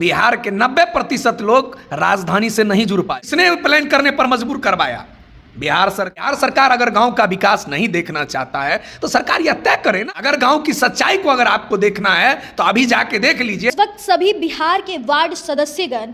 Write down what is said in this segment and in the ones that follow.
बिहार के 90% लोग राजधानी से नहीं जुड़ पाए। इसने प्लान करने पर मजबूर करवाया। बिहार सरकार अगर गांव का विकास नहीं देखना चाहता है तो सरकार यह तय करे ना। अगर गांव की सच्चाई को अगर आपको देखना है तो अभी जाके देख लीजिए। इस वक्त सभी बिहार के वार्ड सदस्यगण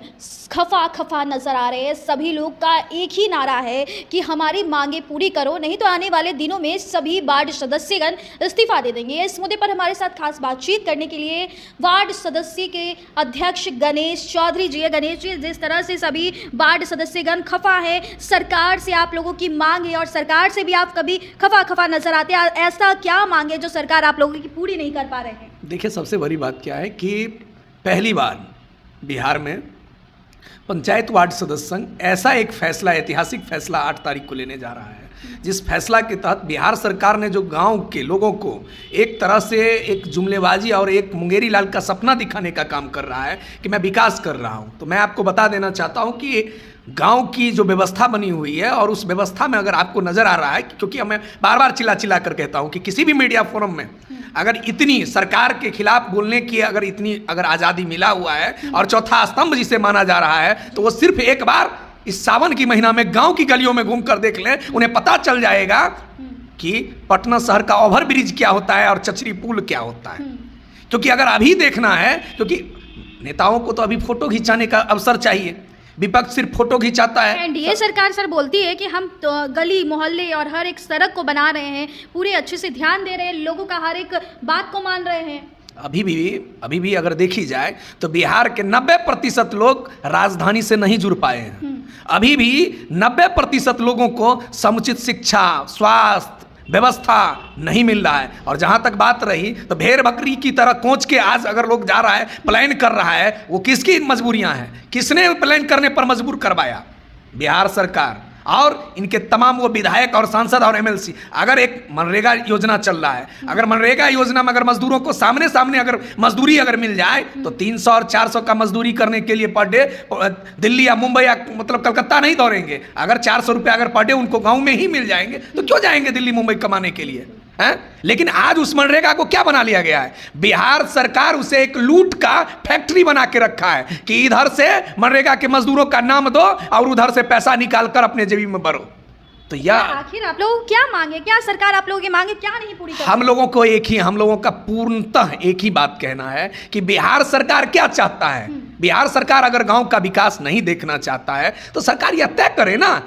खफा खफा नजर आ रहे हैं। सभी लोग का एक ही नारा है कि हमारी मांगे पूरी करो, नहीं तो आने वाले दिनों में सभी वार्ड सदस्यगण इस्तीफा दे देंगे। इस मुद्दे पर हमारे साथ खास बातचीत करने के लिए वार्ड सदस्य के अध्यक्ष गणेश चौधरी जी है। गणेश जी, जिस तरह से सभी वार्ड सदस्यगण खफा है, सरकार से आप लोगों की मांग है और सरकार से भी आप कभी खफा खफा नजर आते हैं, ऐसा क्या मांग है जो सरकार आप लोगों की पूरी नहीं कर पा रहे हैं? देखिए, सबसे बड़ी बात क्या है कि पहली बार बिहार में पंचायत वार्ड सदस्य संघ ऐसा एक फैसला, ऐतिहासिक फैसला 8 तारीख को लेने जा रहा है, जिस फैसला के तहत बिहार सरकार ने जो गांव के लोगों को एक तरह से एक जुमलेबाजी और एक मुंगेरी लाल का सपना दिखाने का काम कर रहा है कि मैं विकास कर रहा हूं। तो मैं आपको बता देना चाहता हूं कि गांव की जो व्यवस्था बनी हुई है और उस व्यवस्था में अगर आपको नजर आ रहा है, क्योंकि मैं बार बार चिल्ला कर कहता हूं कि किसी भी मीडिया फोरम में अगर इतनी सरकार के खिलाफ बोलने की अगर आज़ादी मिला हुआ है और चौथा स्तंभ जिसे माना जा रहा है, तो वो सिर्फ एक बार इस सावन की महीना में गांव की गलियों में घूम कर देख लें, उन्हें पता चल जाएगा कि पटना शहर का ओवरब्रिज क्या होता है और चचरी पुल क्या होता है। क्योंकि अगर अभी देखना है, क्योंकि नेताओं को तो अभी फोटो खिंचाने का अवसर चाहिए, विपक्ष सिर्फ फोटो खिंचाता है। एनडीए सरकार सर बोलती है कि हम तो गली मोहल्ले और हर एक सड़क को बना रहे हैं, पूरे अच्छे से ध्यान दे रहे हैं, लोगों का हर एक बात को मान रहे हैं। अभी भी अगर देखी जाए तो बिहार के 90% लोग राजधानी से नहीं जुड़ पाए हैं। अभी भी 90% लोगों को समुचित शिक्षा, स्वास्थ्य व्यवस्था नहीं मिल रहा है। और जहां तक बात रही तो भेड़ बकरी की तरह कोच के आज अगर लोग जा रहा है, प्लान कर रहा है, वो किसकी मजबूरियां हैं? किसने प्लान करने पर मजबूर करवाया? बिहार सरकार और इनके तमाम वो विधायक और सांसद और एमएलसी। अगर एक मनरेगा योजना चल रहा है, अगर मनरेगा योजना में अगर मजदूरों को सामने अगर मजदूरी अगर मिल जाए तो 300 और 400 का मजदूरी करने के लिए पर डे दिल्ली या मुंबई या मतलब कलकत्ता नहीं दौड़ेंगे। अगर 400 रुपये अगर पर डे उनको गाँव में ही मिल जाएंगे तो क्यों जाएंगे दिल्ली मुंबई कमाने के लिए? लेकिन आज उस मनरेगा को क्या बना लिया गया है? बिहार सरकार उसे एक लूट का फैक्ट्री बना के रखा है कि इधर से मनरेगा के मजदूरों का नाम दो और उधर से पैसा निकाल कर अपने जेबी में भरो। तो यह आखिर आप लोगों को क्या मांगे? क्या सरकार आप लोगों की मांगे क्या नहीं पूरी कर? हम लोगों का पूर्णतः एक ही बात कहना है कि बिहार सरकार क्या चाहता है। बिहार सरकार अगर गांव का विकास नहीं देखना चाहता है तो सरकार यह तय करे ना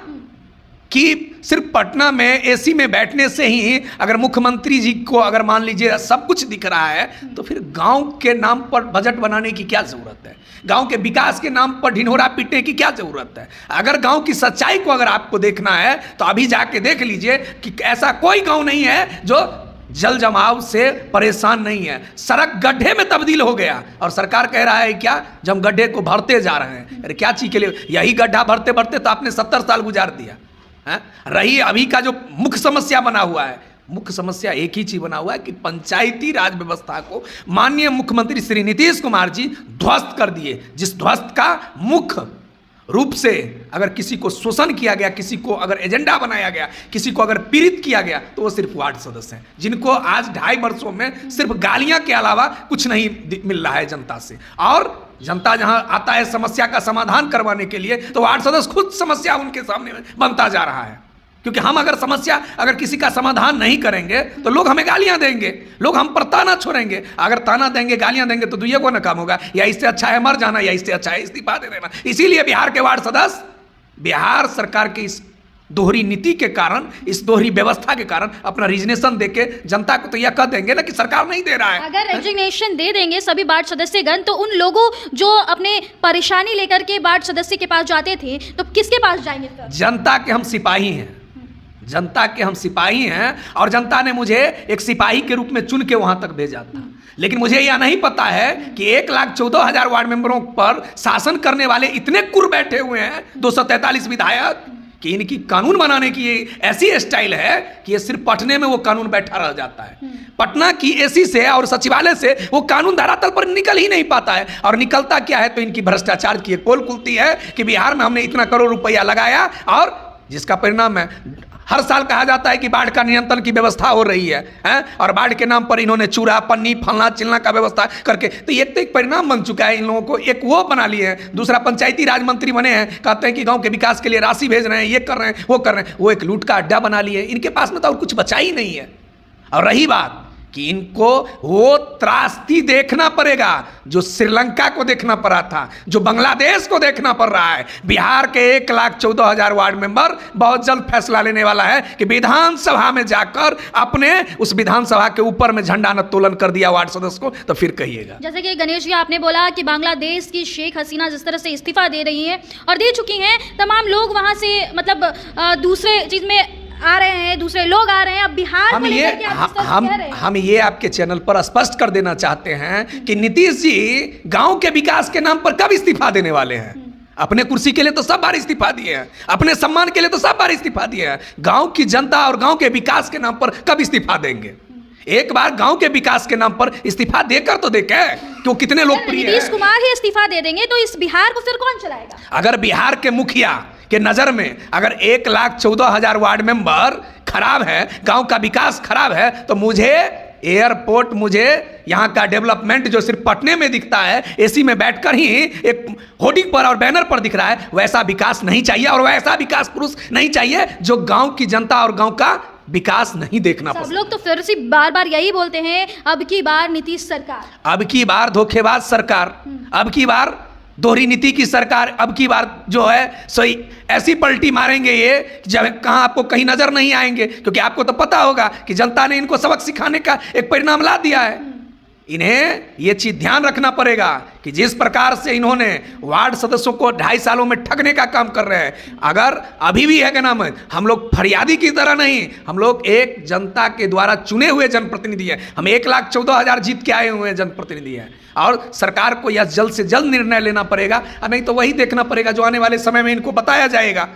कि सिर्फ पटना में एसी में बैठने से ही अगर मुख्यमंत्री जी को अगर मान लीजिए सब कुछ दिख रहा है तो फिर गांव के नाम पर बजट बनाने की क्या जरूरत है? गांव के विकास के नाम पर ढिंढोरा पीटने की क्या जरूरत है? अगर गांव की सच्चाई को अगर आपको देखना है तो अभी जाके देख लीजिए कि ऐसा कोई गांव नहीं है जो जल जमाव से परेशान नहीं है। सड़क गड्ढे में तब्दील हो गया और सरकार कह रहा है क्या, जब हम गड्ढे को भरते जा रहे हैं। अरे क्या चीज के लिए? यही गड्ढा भरते भरते तो आपने 70 साल गुजार दिया। रही अभी का जो मुख्य समस्या बना हुआ है, मुख्य समस्या एक ही चीज बना हुआ है कि पंचायती राज व्यवस्था को माननीय मुख्यमंत्री श्री नीतीश कुमार जी ध्वस्त कर दिए, जिस ध्वस्त का मुख्य रूप से अगर किसी को शोषण किया गया, किसी को अगर एजेंडा बनाया गया, किसी को अगर पीड़ित किया गया तो वो सिर्फ वार्ड सदस्य हैं, जिनको आज 2.5 वर्षों में सिर्फ गालियां के अलावा कुछ नहीं मिल रहा है जनता से। और जनता जहां आता है समस्या का समाधान करवाने के लिए तो वार्ड सदस्य खुद समस्या उनके सामने बनता जा रहा है। क्योंकि हम अगर किसी का समाधान नहीं करेंगे तो लोग हमें गालियां देंगे, लोग हम पर ताना छोड़ेंगे। अगर ताना देंगे, गालियां देंगे तो दुनिया को ना काम होगा, या इससे अच्छा है मर जाना, या इससे अच्छा है इस्तीफा दे देना। इसीलिए बिहार के वार्ड सदस्य बिहार सरकार की इस दोहरी नीति के कारण, इस दोहरी व्यवस्था के कारण अपना रिजनेशन देके जनता को तो यह कह देंगे ना कि सरकार नहीं दे रहा है। अगर रिजनेशन दे देंगे सभी वार्ड सदस्यगण तो उन लोगों जो अपने परेशानी लेकर के वार्ड सदस्य के पास जाते थे तो किसके पास जाएंगे? जनता के हम सिपाही हैं, जनता के हम सिपाही हैं और जनता ने मुझे एक सिपाही के रूप में चुन के वहां तक भेजा था। लेकिन मुझे यह नहीं पता है कि 1,14,000 वार्ड मेंबरों पर शासन करने वाले इतने कुर बैठे हुए हैं, 243 विधायक, कि इनकी कानून बनाने की ऐसी स्टाइल है कि ये सिर्फ पटने में वो कानून बैठा रह जाता है। पटना की एसी से और सचिवालय से वो कानून धरातल पर निकल ही नहीं पाता है। और निकलता क्या है तो इनकी भ्रष्टाचार की एक पोल खुलती है कि बिहार में हमने इतना करोड़ रुपया लगाया और जिसका परिणाम है हर साल कहा जाता है कि बाढ़ का नियंत्रण की व्यवस्था हो रही है, और बाढ़ के नाम पर इन्होंने चूरा पन्नी फलना चिलना का व्यवस्था करके, तो एक परिणाम बन चुका है इन लोगों को। एक वो बना लिए हैं, दूसरा पंचायती राज मंत्री बने हैं, कहते हैं कि गांव के विकास के लिए राशि भेज रहे हैं, ये कर रहे हैं वो कर रहे हैं, वो एक लूट का अड्डा बना लिए। इनके पास में तो और कुछ बचा ही नहीं है। और रही बात कि इनको वो त्रासदी देखना पड़ेगा जो श्रीलंका को देखना पड़ा था, जो बांग्लादेश को देखना पड़ रहा है। बिहार के 1,14,000 वार्ड मेंबर बहुत जल्द फैसला लेने वाला है कि विधानसभा में जाकर अपने उस विधानसभा के ऊपर में झंडा उत्तोलन कर दिया वार्ड सदस्य को, तो फिर कहिएगा। जैसे कि गणेश जी आपने बोला कि बांग्लादेश की शेख हसीना जिस तरह से इस्तीफा दे रही हैं और दे चुकी हैं, तमाम लोग वहां से मतलब दूसरे चीज में आ रहे हैं, दूसरे लोग आ रहे हैं। अब बिहार हम ये आपके चैनल पर स्पष्ट कर देना चाहते हैं कि नीतीश जी गांव के विकास के नाम पर कब इस्तीफा देने वाले हैं। अपने कुर्सी के लिए तो सब बार इस्तीफा दिए हैं, अपने सम्मान के लिए तो सब बार इस्तीफा दिए हैं। गांव की जनता और गांव के विकास के नाम पर कब इस्तीफा देंगे? एक बार गांव के विकास के नाम पर इस्तीफा देकर तो देखे क्यों, कितने लोकप्रिय हैं। नीतीश कुमार ही इस्तीफा दे देंगे तो इस बिहार को फिर कौन चलाएगा? अगर बिहार के मुखिया के नजर में अगर 1,14,000 वार्ड मेंबर खराब है, गांव का विकास खराब है, तो मुझे एयरपोर्ट, मुझे यहाँ का डेवलपमेंट जो सिर्फ पटने में दिखता है, एसी में बैठकर ही एक होर्डिंग पर और बैनर पर दिख रहा है, वैसा विकास नहीं चाहिए। और वैसा विकास पुरुष नहीं चाहिए जो गांव की जनता और गांव का विकास नहीं देखना पसंद। सब लोग तो फिर से बार बार यही बोलते हैं, अब की बार नीतीश सरकार, अब की बार धोखेबाज सरकार, अब की बार दोहरी नीति की सरकार, अब की बार जो है सही ऐसी पलटी मारेंगे ये जब कहाँ आपको कहीं नजर नहीं आएंगे। क्योंकि आपको तो पता होगा कि जनता ने इनको सबक सिखाने का एक परिणाम ला दिया है। इन्हें ये चीज ध्यान रखना पड़ेगा कि जिस प्रकार से इन्होंने वार्ड सदस्यों को 2.5 सालों में ठगने का काम कर रहे हैं, अगर अभी भी है क्या नाम है, हम लोग फरियादी की तरह नहीं, हम लोग एक जनता के द्वारा चुने हुए जनप्रतिनिधि हैं। हम 1,14,000 जीत के आए हुए हैं जनप्रतिनिधि हैं, और सरकार को यह जल्द से जल्द निर्णय लेना पड़ेगा, नहीं तो वही देखना पड़ेगा जो आने वाले समय में इनको बताया जाएगा।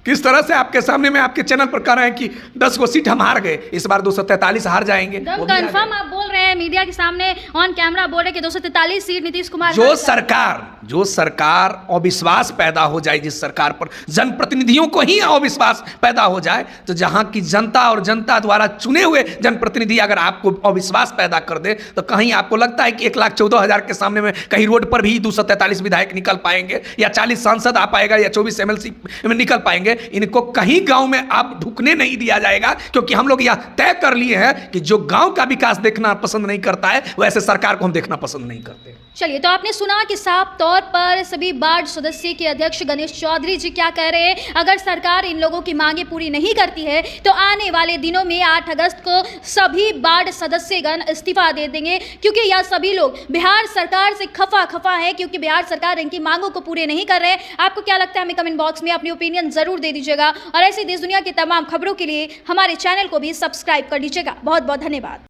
किस तरह से आपके सामने में आपके चैनल पर कह रहे हैं कि 10 गो सीट हम हार गए, इस बार 243 हार जाएंगे। कंफर्म आप बोल रहे हैं, मीडिया के सामने ऑन कैमरा बोल रहे हैं कि 243 सीट नीतीश कुमार। जो सरकार अविश्वास पैदा हो जाए, जिस सरकार पर जनप्रतिनिधियों को ही अविश्वास पैदा हो जाए, तो जहां की जनता और जनता द्वारा चुने हुए जनप्रतिनिधि अगर आपको अविश्वास पैदा कर दे, तो कहीं आपको लगता है कि 1,14,000 के सामने में कहीं रोड पर भी 243 विधायक निकल पाएंगे, या 40 सांसद आ पाएगा, या 24 MLC में निकल पाएंगे? इनको कहीं गांव में अब ढुकने नहीं दिया जाएगा, क्योंकि हम लोग यह तय कर लिए हैं कि जो गांव का विकास देखना पसंद नहीं करता है, वैसे सरकार को हम देखना पसंद नहीं करते। चलिए, तो आपने सुना कि साफ तौर पर सभी वार्ड सदस्य के अध्यक्ष गणेश चौधरी जी क्या कह रहे हैं। अगर सरकार इन लोगों की मांगे पूरी नहीं करती है तो आने वाले दिनों में 8 अगस्त को सभी वार्ड सदस्यगण इस्तीफा दे देंगे, क्योंकि यह सभी लोग बिहार सरकार से खफा है, क्योंकि बिहार सरकार इनकी मांगों को पूरे नहीं कर रहे हैं। आपको क्या लगता है, हमें कमेंट बॉक्स में अपनी ओपिनियन जरूर दे दीजिएगा, और ऐसी देश दुनिया की तमाम खबरों के लिए हमारे चैनल को भी सब्सक्राइब कर लीजिएगा। बहुत बहुत धन्यवाद।